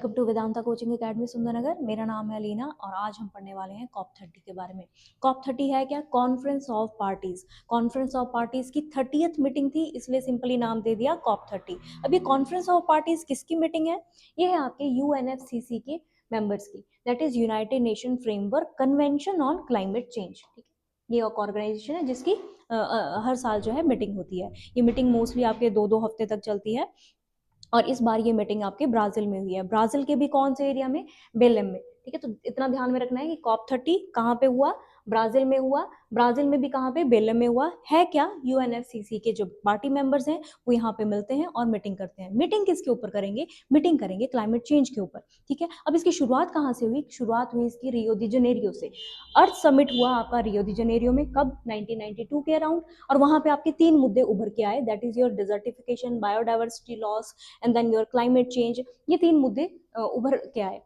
Welcome to Vedanta coaching academy Sundernagar. मेरा नाम है अलीना और आज हम पढ़ने वाले हैं कॉप 30 के बारे में। कॉप 30 है क्या? Conference of parties. Conference of parties की 30th मीटिंग थी, इसलिए सिंपली नाम दे दिया कॉप 30। अब ये कॉन्फ्रेंस ऑफ पार्टीज किसकी मीटिंग है? ये है आपके यूएनएफसीसी के मेंबर्स की, that is United nation framework convention on climate change. ठीक है, ये एक ऑर्गेनाइजेशन है जिसकी हर साल जो है मीटिंग होती है। ये मीटिंग मोस्टली आपके 2-2 हफ्ते तक चलती है और इस बार ये मीटिंग आपके ब्राजील में हुई है। ब्राजील के भी कौन से एरिया में? बेलेम में। ठीक है, तो इतना ध्यान में रखना है कि कॉप 30 कहाँ पे हुआ? ब्राजील में हुआ। ब्राजील में भी कहाँ पे? बेलेम में हुआ है। क्या यूएनएफसीसी के जो पार्टी मेंबर्स हैं वो यहाँ पे मिलते हैं और मीटिंग करते हैं। मीटिंग किसके ऊपर करेंगे? मीटिंग करेंगे क्लाइमेट चेंज के ऊपर। ठीक है, अब इसकी शुरुआत कहाँ से हुई? शुरुआत हुई इसकी रियो दी जनेरियो से। अर्थ समिट हुआ आपका रियो दी जनेरियो में, कब? 1992 के अराउंड। और वहां पे आपके 3 मुद्दे उभर के आए, that is your desertification, biodiversity loss and then your climate change. ये 3 मुद्दे उभर के आए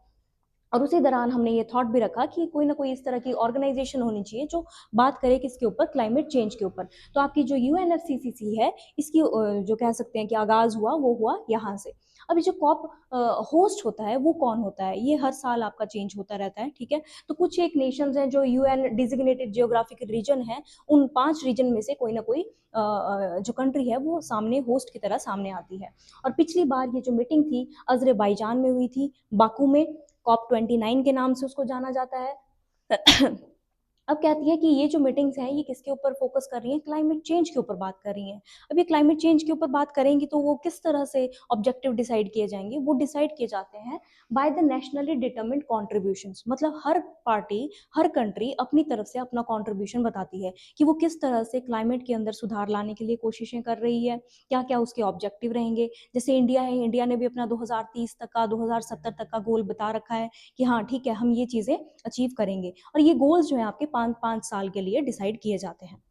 और उसी दौरान हमने ये थॉट भी रखा कि कोई ना कोई इस तरह की ऑर्गेनाइजेशन होनी चाहिए जो बात करे किसके ऊपर? क्लाइमेट चेंज के ऊपर। तो आपकी जो यूएनएफसीसीसी है इसकी जो कह सकते हैं कि आगाज हुआ वो हुआ यहाँ से। अभी जो कॉप होस्ट होता है वो कौन होता है? ये हर साल आपका चेंज होता रहता है। ठीक है, तो कुछ एक नेशंस हैं जो यूएन डिजिग्नेटेड जियोग्राफिक रीजन है, उन 5 रीजन में से कोई ना कोई जो कंट्री है वो सामने होस्ट की तरह सामने आती है। और पिछली बार ये जो मीटिंग थी अजरबैजान में हुई थी, बाकू में। कॉप 29 के नाम से उसको जाना जाता है। अब कहती है कि ये जो मीटिंग्स हैं ये किसके ऊपर फोकस कर रही हैं? क्लाइमेट चेंज के ऊपर बात कर रही हैं। अब ये क्लाइमेट चेंज के ऊपर बात करेंगी तो वो किस तरह से ऑब्जेक्टिव डिसाइड किए जाएंगे? वो डिसाइड किए जाते हैं by the nationally determined contributions. मतलब हर पार्टी, हर कंट्री अपनी तरफ से अपना कॉन्ट्रीब्यूशन बताती है कि वो किस तरह से क्लाइमेट के अंदर सुधार लाने के लिए कोशिशें कर रही है, क्या क्या उसके ऑब्जेक्टिव रहेंगे। जैसे इंडिया है, इंडिया ने भी अपना 2030 तक का, 2070 तक का गोल बता रखा है कि हाँ ठीक है हम ये चीजें अचीव करेंगे। और ये गोल्स जो है आपके 5-5 साल के लिए डिसाइड किए जाते हैं।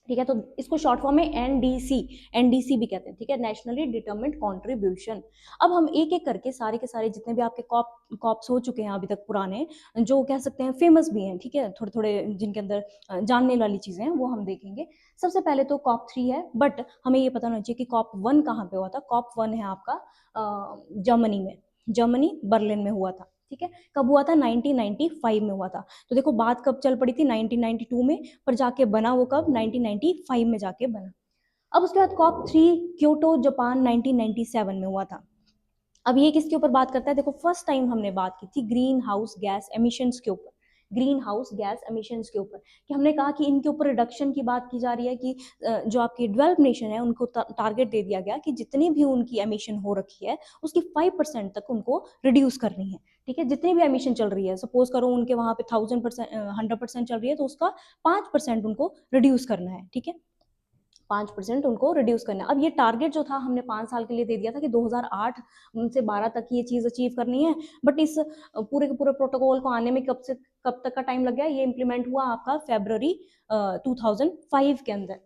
ठीक है, तो इसको शॉर्ट फॉर्म में एनडीसी, एनडीसी भी कहते हैं। ठीक है, नेशनली डिटरमिन्ड कंट्रीब्यूशन। अब हम एक एक करके सारे के सारे जितने भी आपके कॉप्स हो चुके हैं अभी तक पुराने, जो कह सकते हैं फेमस भी हैं, ठीक है, थोड़े थोड़े जिनके अंदर जानने वाली चीजें हैं वो हम देखेंगे। सबसे पहले तो कॉप 3 है, बट हमें ये पता होना चाहिए कि कॉप 1 कहाँ पे हुआ था। कॉप 1 है आपका जर्मनी में, जर्मनी बर्लिन में हुआ था। ठीक है, कब हुआ था? 1995 में हुआ था। तो देखो बात कब चल पड़ी थी? 1992 में, पर जाके बना वो कब? 1995 में जाके बना। अब उसके बाद कॉप 3 क्योटो जापान 1997 में हुआ था। अब ये किसके ऊपर बात करता है? देखो फर्स्ट टाइम हमने बात की थी ग्रीन हाउस गैस एमिशंस के ऊपर, ग्रीन हाउस गैस एमिशंस के ऊपर, कि हमने कहा कि इनके ऊपर रिडक्शन की बात की जा रही है कि जो आपकी डेवलप नेशन है उनको टारगेट दे दिया गया कि जितनी भी उनकी एमिशन हो रखी है उसकी 5% तक उनको रिड्यूस करनी है। ठीक है, जितनी भी एमिशन चल रही है, सपोज करो उनके वहां पे 1000%, 100% चल रही है तो उसका 5% उनको रिड्यूस करना है। ठीक है, 5% उनको रिड्यूस करना है। अब ये टारगेट जो था हमने 5 साल के लिए दे दिया था कि 2008 से 12 तक ये चीज अचीव करनी है, बट इस पूरे के पूरे प्रोटोकॉल को आने में कब तक का टाइम लग गया? ये इंप्लीमेंट हुआ आपका February 2005 के अंदर।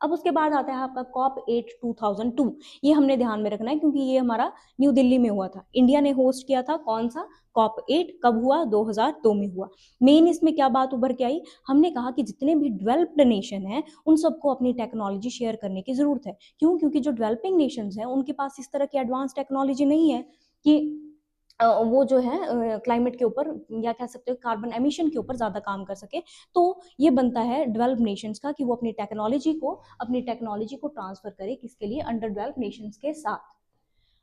अब उसके बाद आता है आपका कॉप 8 2002। ये हमने ध्यान में रखना है क्योंकि ये हमारा न्यू दिल्ली में हुआ था, इंडिया ने होस्ट किया था। कौन सा? कॉप 8 कब हुआ? 2002 में हुआ। मेन इसमें क्या बात उभर के आई? हमने कहा कि जितने भी डेवलप्ड नेशन हैं उन सबको अपनी टेक्नोलॉजी शेयर करने की जरूरत है। क्यों? क्योंकि जो डेवलपिंग नेशंस हैं उनके पास इस तरह की एडवांस टेक्नोलॉजी नहीं है कि वो जो है क्लाइमेट के ऊपर या कह सकते हो कार्बन एमिशन के ऊपर ज्यादा काम कर सके। तो ये बनता है डेवलप नेशंस का कि वो अपनी टेक्नोलॉजी को ट्रांसफर करे किसके लिए? अंडर डेवलप नेशंस के साथ।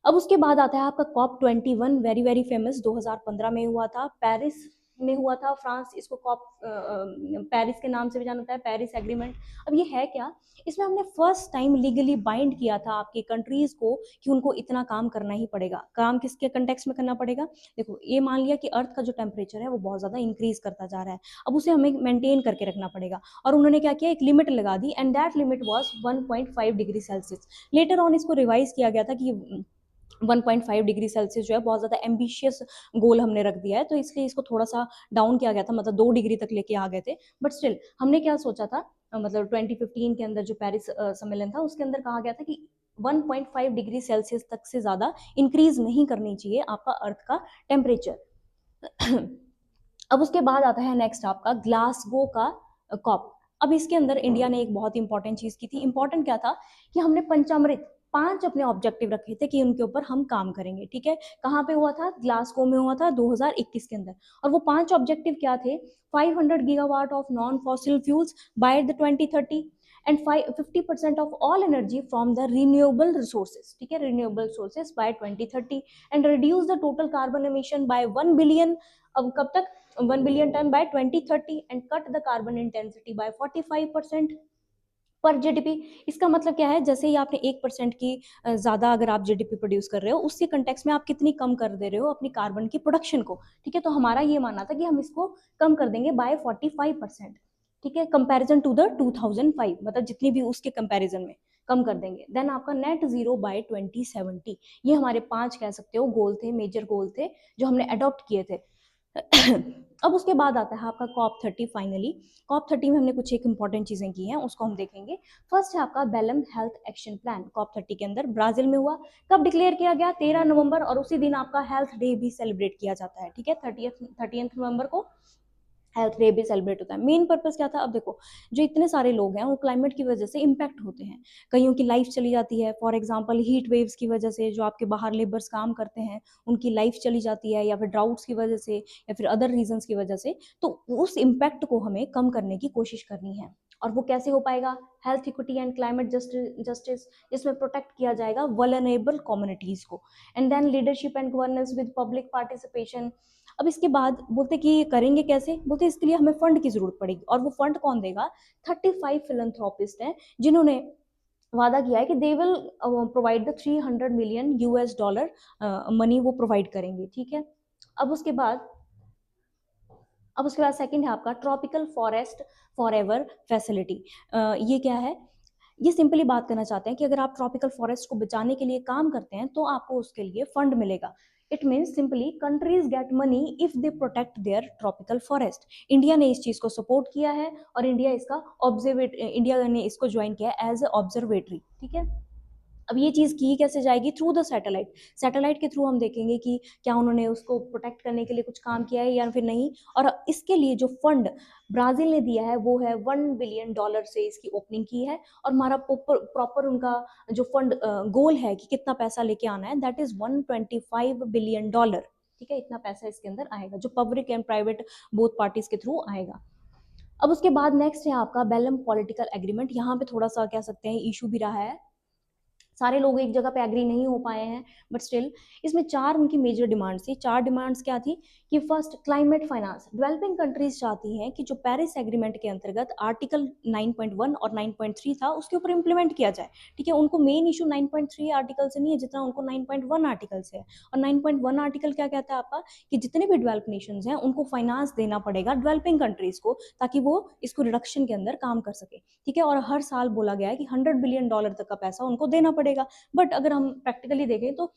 अब उसके बाद आता है आपका कॉप 21, वेरी वेरी फेमस, 2015 में हुआ था, पेरिस में हुआ था, फ्रांस। इसको कॉप पेरिस के नाम से भी जाना जाता है, पेरिस एग्रीमेंट। अब ये है क्या? इसमें हमने फर्स्ट टाइम लीगली बाइंड किया था आपकी कंट्रीज को कि उनको इतना काम करना ही पड़ेगा। काम किसके कंटेक्स्ट में करना पड़ेगा? देखो ये मान लिया कि अर्थ का जो टेम्परेचर है वो बहुत ज्यादा इंक्रीज करता जा रहा है, अब उसे हमें मेंटेन करके रखना पड़ेगा। और उन्होंने क्या किया? एक लिमिट लगा दी, and that limit was 1.5 degree Celsius. Later on इसको रिवाइज किया गया था कि 1.5 डिग्री सेल्सियस जो है बहुत ज्यादा एम्बिशियस गोल हमने रख दिया है, तो इसलिए इसको थोड़ा सा डाउन किया गया था, मतलब 2 डिग्री तक लेके आ गए थे। बट स्टिल हमने क्या सोचा था, मतलब 2015 के अंदर जो पेरिस सम्मेलन था उसके अंदर कहा गया था कि 1.5 डिग्री सेल्सियस तक से ज्यादा इंक्रीज नहीं करनी चाहिए आपका अर्थ का टेम्परेचर। अब उसके बाद आता है नेक्स्ट आपका ग्लासगो का कॉप। अब इसके अंदर इंडिया ने एक बहुत इंपॉर्टेंट चीज की थी। इंपॉर्टेंट क्या था? कि हमने पंचामृत 5 अपने ऑब्जेक्टिव रखे थे कि उनके ऊपर हम काम करेंगे, ठीक है। कहाँ पे हुआ था? ग्लासगो में हुआ था 2021 के अंदर। और वो 5 ऑब्जेक्टिव क्या थे? 500 gigawatt of non fossil fuels by the 2030 and 50% of all energy from the renewable resources, ठीक है, renewable resources by 2030 and reduce the total carbon emission by 1 billion, अब कब तक? 1 billion tonne by 2030 and cut the carbon intensity by 45% per GDP. इसका मतलब क्या है? जैसे ही आपने 1% की ज्यादा अगर आप जीडीपी प्रोड्यूस कर रहे हो, उसके कंटेक्स में आप कितनी कम कर दे रहे हो अपनी कार्बन की प्रोडक्शन को, ठीक है। तो हमारा ये मानना था कि हम इसको कम कर देंगे बाय 45%, ठीक है, कंपैरिजन टू द 2005, मतलब जितनी भी उसके कंपैरिजन में कम कर देंगे। देन आपका नेट जीरो बाय 2070। ये हमारे 5 कह सकते हो गोल थे, मेजर गोल थे जो हमने अडॉप्ट किए थे। अब उसके बाद आता है आपका COP30। फाइनली COP30 में हमने कुछ एक इंपॉर्टेंट चीजें की हैं, उसको हम देखेंगे। फर्स्ट है आपका Belum health action plan, COP30 के अंदर ब्राजील में हुआ। कब डिक्लेयर किया गया? 13 नवंबर, और उसी दिन आपका हेल्थ डे भी सेलिब्रेट किया जाता है, ठीक है, 30 नवंबर को हेल्थ डे भी सेलिब्रेट होता है। मेन पर्पस क्या था? अब देखो, जो इतने सारे लोग हैं वो क्लाइमेट की वजह से इम्पैक्ट होते हैं, कईयों की लाइफ चली जाती है। फॉर एग्जांपल हीट वेव्स की वजह से जो आपके बाहर लेबर्स काम करते हैं उनकी लाइफ चली जाती है, या फिर ड्राउट्स की वजह से, या फिर अदर रीजंस की वजह से। तो उस इम्पैक्ट को हमें कम करने की कोशिश करनी है। और वो कैसे हो पाएगा? Health equity and climate justice, जिसमें प्रोटेक्ट किया जाएगा वल्नरेबल कम्युनिटीज को। And then leadership and governance with public participation. अब इसके बाद बोलते कि ये करेंगे कैसे? बोलते इसके लिए हमें फंड की जरूरत पड़ेगी, और वो फंड कौन देगा? 35 फिलंथ्रोपिस्ट हैं जिन्होंने वादा किया है कि they will provide the 300 million US dollar money, वो प्रोवाइड करेंगे, ठीक है। अब उसके बाद सेकंड है आपका ट्रॉपिकल फॉरेस्ट फॉरएवर फैसिलिटी। ये क्या है? ये सिंपली बात करना चाहते हैं कि अगर आप ट्रॉपिकल फॉरेस्ट को बचाने के लिए काम करते हैं तो आपको उसके लिए फंड मिलेगा। It means simply countries get money if they protect their tropical forest. India ने इस चीज को सपोर्ट किया है, और इंडिया ने इसको ज्वाइन किया है एज ए ऑब्जर्वेटरी, ठीक है। अब ये चीज की कैसे जाएगी? Through the satellite. सैटेलाइट के थ्रू हम देखेंगे कि क्या उन्होंने उसको प्रोटेक्ट करने के लिए कुछ काम किया है या फिर नहीं। और इसके लिए जो फंड ब्राजील ने दिया है वो है $1 बिलियन से इसकी ओपनिंग की है। और हमारा प्रॉपर उनका जो फंड गोल है कि कितना पैसा लेके आना है, दैट इज $125 बिलियन, ठीक है। इतना पैसा इसके अंदर आएगा जो public and private both parties के थ्रू आएगा। अब उसके बाद नेक्स्ट है आपका बेलम पॉलिटिकल एग्रीमेंट। यहाँ पे थोड़ा सा कह सकते हैं इशू भी रहा है, सारे लोग एक जगह पे एग्री नहीं हो पाए हैं, बट स्टिल इसमें 4 उनकी मेजर डिमांड्स थी। 4 डिमांड्स क्या थी? कि first climate finance. Developing countries चाहती हैं कि जो पेरिस एग्रीमेंट के अंतर्गत आर्टिकल 9.1 और 9.3 था उसके ऊपर इंप्लीमेंट किया जाए, ठीक है। उनको मेन इशू 9.3 आर्टिकल से नहीं है जितना उनको 9.1 आर्टिकल से है। और 9.1 आर्टिकल क्या कहता है आपका? कि जितने भी डेवलप नेशंस हैं उनको फाइनेंस देना पड़ेगा डेवलपिंग कंट्रीज को, ताकि वो इसको रिडक्शन के अंदर काम कर सके, ठीक है। और हर साल बोला गया है कि $100 बिलियन तक का पैसा उनको देना पड़ेगा। बट अगर हम प्रैक्टिकली देखें तो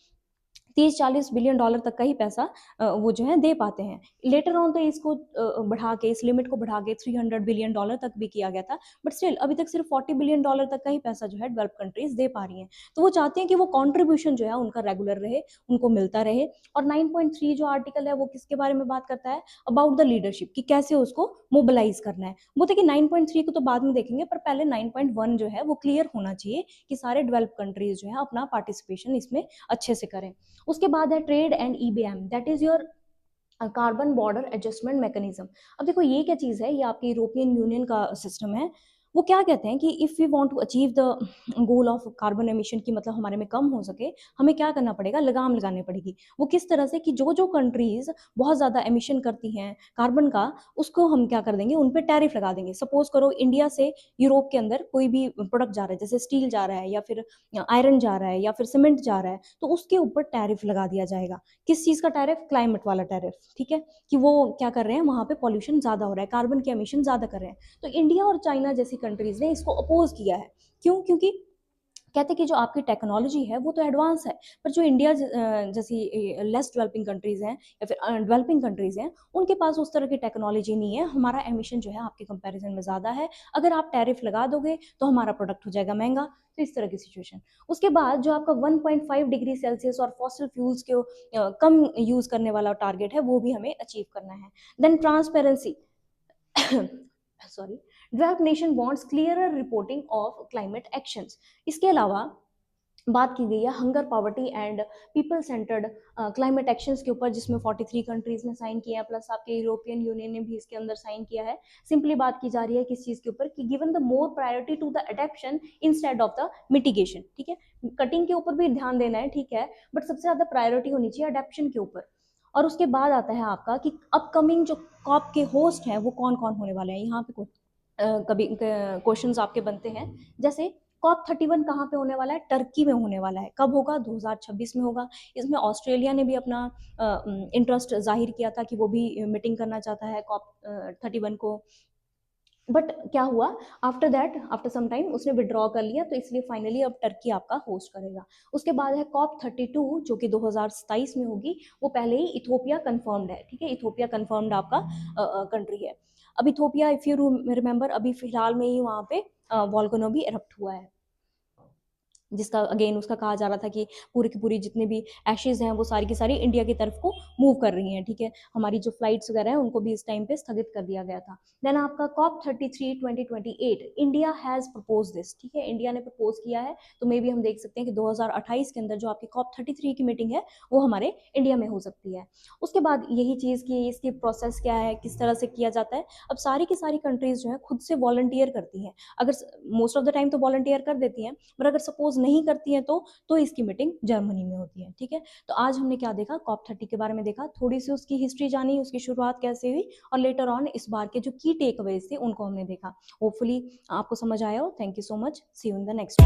30-40 बिलियन तक का ही पैसा वो जो है दे पाते हैं। लेटर ऑन तो इसको बढ़ा के, इस लिमिट को बढ़ा के $300 बिलियन तक भी किया गया था, बट स्टिल अभी तक सिर्फ $40 बिलियन तक का ही पैसा जो है डेवलप कंट्रीज दे पा रही हैं। तो वो चाहते हैं कि वो कॉन्ट्रीब्यूशन जो है उनका रेगुलर रहे, उनको मिलता रहे। और 9.3 जो आर्टिकल है वो किसके बारे में बात करता है? अबाउट द लीडरशिप, कि कैसे उसको मोबिलाइज करना है। वो देखिए 9.3 को तो बाद में देखेंगे, पर पहले 9.1 जो है वो क्लियर होना चाहिए कि सारे डेवलप कंट्रीज जो है अपना पार्टिसिपेशन इसमें अच्छे से करें। उसके बाद है trade and EBM, that is your carbon border adjustment mechanism. अब देखो ये क्या चीज है? ये आपकी यूरोपियन यूनियन का सिस्टम है। वो क्या कहते हैं कि if we want to achieve the goal of carbon emission की, मतलब हमारे में कम हो सके, हमें क्या करना पड़ेगा? लगाम लगानी पड़ेगी। वो किस तरह से? कि जो जो कंट्रीज बहुत ज्यादा एमिशन करती हैं कार्बन का, उसको हम क्या कर देंगे? उन पे टैरिफ लगा देंगे। सपोज करो इंडिया से यूरोप के अंदर कोई भी प्रोडक्ट जा रहा है, जैसे स्टील जा रहा है या फिर आयरन जा रहा है या फिर सीमेंट जा रहा है, तो उसके ऊपर टैरिफ लगा दिया जाएगा। किस चीज का टैरिफ? क्लाइमेट वाला टैरिफ, ठीक है। कि वो क्या कर रहे हैं, वहां पे पॉल्यूशन ज्यादा हो रहा है, कार्बन के एमिशन ज्यादा कर रहे हैं। तो इंडिया और चाइना जैसी कंट्रीज ने इसको अपोज किया है। क्यों? क्योंकि कहते हैं कि जो आपकी टेक्नोलॉजी है वो तो एडवांस है, पर जो इंडिया जैसी लेस डेवलपिंग कंट्रीज हैं या फिर डेवलपिंग कंट्रीज हैं, उनके पास उस तरह की टेक्नोलॉजी नहीं है। हमारा एमिशन जो है आपके कंपैरिजन में ज़्यादा है, अगर आप टैरिफ लगा दोगे तो हमारा प्रोडक्ट हो जाएगा महंगा। तो इस तरह की सिचुएशन। उसके बाद जो आपका 1.5 डिग्री सेल्सियस और फॉसिल फ्यूल्स को कम यूज करने वाला टारगेट है वो भी हमें अचीव करना है। Then transparency sorry, developed nation wants clearer reporting of climate actions. इसके अलावा बात की गई है hunger poverty and people centred climate actions के ऊपर, जिसमें 43 कंट्रीज ने साइन किया है, प्लस आपके यूरोपियन यूनियन ने भी इसके अंदर साइन किया है। सिंपली बात की जा रही है किस चीज के ऊपर कि given the more priority to the adaptation instead of the mitigation. ठीक है, कटिंग के ऊपर भी ध्यान देना है, ठीक है, बट सबसे ज्यादा प्रायोरिटी होनी चाहिए अडेप्शन के ऊपर। और उसके बाद आता है आपका कि अपकमिंग जो कॉप के होस्ट हैं वो कौन कौन होने वाले हैं। यहाँ पे कभी क्वेश्चंस आपके बनते हैं, जैसे कॉप 31 कहाँ पे होने वाला है, टर्की में होने वाला है। कब होगा, 2026 में होगा। इसमें ऑस्ट्रेलिया ने भी अपना इंटरेस्ट जाहिर किया था कि वो भी मीटिंग करना चाहता है कॉप 31 को। बट क्या हुआ, after that after some time उसने विड्रॉ कर लिया, तो इसलिए फाइनली अब टर्की आपका होस्ट करेगा। उसके बाद है कॉप 32 जो कि 2027 में होगी। वो पहले ही इथोपिया कंफर्म्ड है। ठीक है, इथोपिया कंफर्म्ड आपका कंट्री है। अब इथोपिया, इफ यू रिमेंबर, अभी फिलहाल में ही वहाँ पे वॉल्केनो भी एरप्ट हुआ है, जिसका अगेन उसका कहा जा रहा था कि पूरी की पूरी जितने भी एशेज हैं वो सारी की सारी इंडिया की तरफ को मूव कर रही हैं। ठीक है, हमारी जो फ्लाइट्स वगैरह हैं उनको भी इस टाइम पे स्थगित कर दिया गया था। देन आपका COP 33 2028, India has propose this. ठीक है, इंडिया ने प्रपोज किया है, तो मे भी हम देख सकते हैं कि 2028 के अंदर जो आपकी कॉप 33 की मीटिंग है वो हमारे इंडिया में हो सकती है। उसके बाद यही चीज़ की इसकी प्रोसेस क्या है, किस तरह से किया जाता है। अब सारी की सारी कंट्रीज जो है खुद से वॉलंटियर करती हैं, अगर मोस्ट ऑफ द टाइम तो वॉलंटियर कर देती हैं, पर अगर सपोज नहीं करती हैं तो इसकी मीटिंग जर्मनी में होती है। ठीक है, तो आज हमने क्या देखा, कॉप 30 के बारे में देखा, थोड़ी सी उसकी हिस्ट्री जानी, उसकी शुरुआत कैसे हुई, और लेटर ऑन इस बार के जो की टेक अवेज थे उनको हमने देखा। होपफुली आपको समझ आया हो। Thank you so much, see you in the next.